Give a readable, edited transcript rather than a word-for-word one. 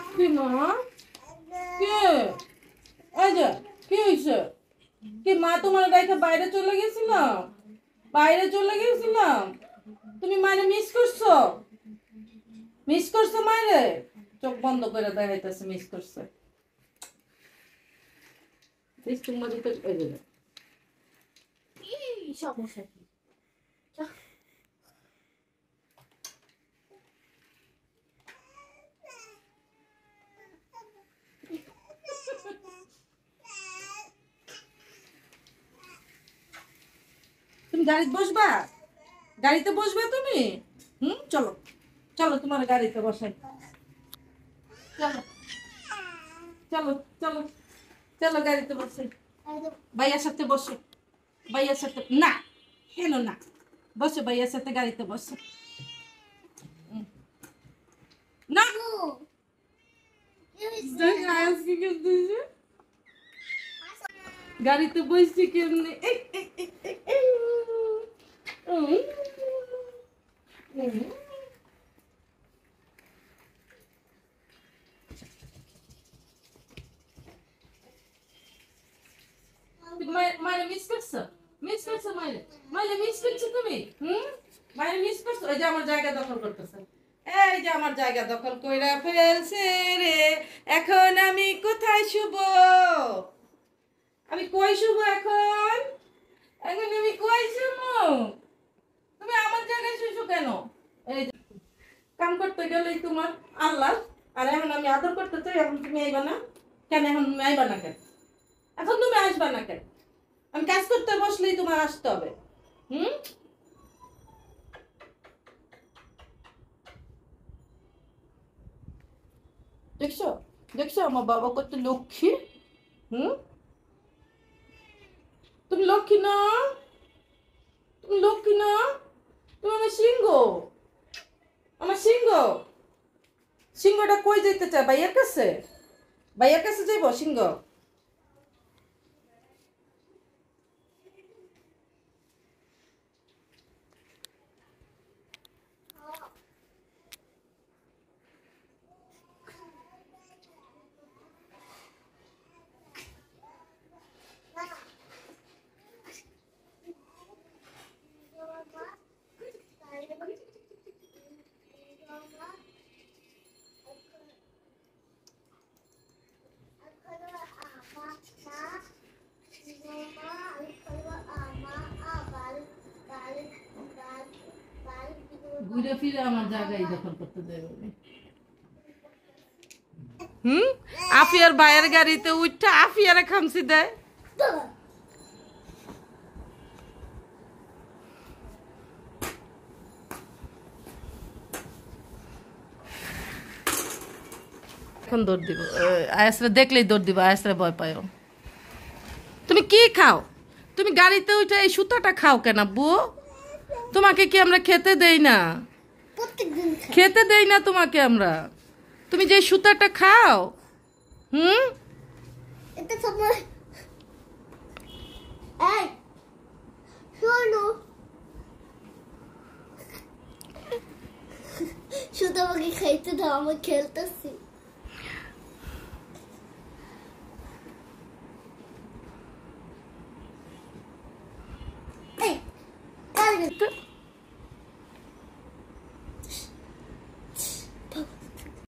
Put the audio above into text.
কি মা কে এই যে কি হইছে কি মা তোমার রেখে বাইরে চলে গেছিলাম তুমি মায়ের মিস করছো মায়েরে চোখ বন্ধ করে দেখাইতেছে মিস করছে তোমার সমস্যা কি তুমি গাড়িতে বসবা তুমি চলো চলো তোমার গাড়িতে বসাই চলো চলো চলো চলো গাড়িতে বসে ভাইয়ার সাথে বসো ভাইয়ার সাথে না কেন না বসো ভাইয়ার সাথে গাড়িতে বসো না গাড়িতে বসছি কেমনে মায়ের মিস করছো মায়ের মিস করছো তুমি মায়ের মিস করছো এই যে আমার জায়গা দখল করতেছে এই যে আমার জায়গা দখল কইরা ফেলছে রে এখন আমি কোথায় শুব আমি কই শুব এখন আমি কই শুব তুমি আমার জায়গায় শুইছো কেন এই কাম করতে গেলেই তোমার আল্লাহ আর এখন আমি আদর করতে চাই এখন তুমি আইবা না কেন এখন তুমি আইবা না কেন এখন তুমি আসবা না কেন আমি কাজ করতে বসলেই তোমার আসতে হবে দেখছো আমার বাবা কত লক্ষ্মী তুমি লক্ষ্মী না তুমি আমার সিংহটা কই যেতে চায় ভাইয়ার কাছে যাইব সিংহ ঘুরে ফিরে আমার জায়গায় দখল করতে দেবে আফিয়ার ভাইয়ের গাড়িতে উঠটা আফিয়ারে খামসি দেয় এখন দৌড় দিব আয়াসরা দেখলেই দৌড় দিব আয়াসরা ভয় পায় তুমি কি খাও তুমি গাড়িতে উঠে এই সুতাটা খাও কেন বুয়ো তোমাকে কি আমরা খেতে দেই না তোমাকে আমরা তুমি যে সুতাটা খাও এটা সময় এই শোনো সুতা আমাকে খাইতে দাও আমি খেলতেছি এই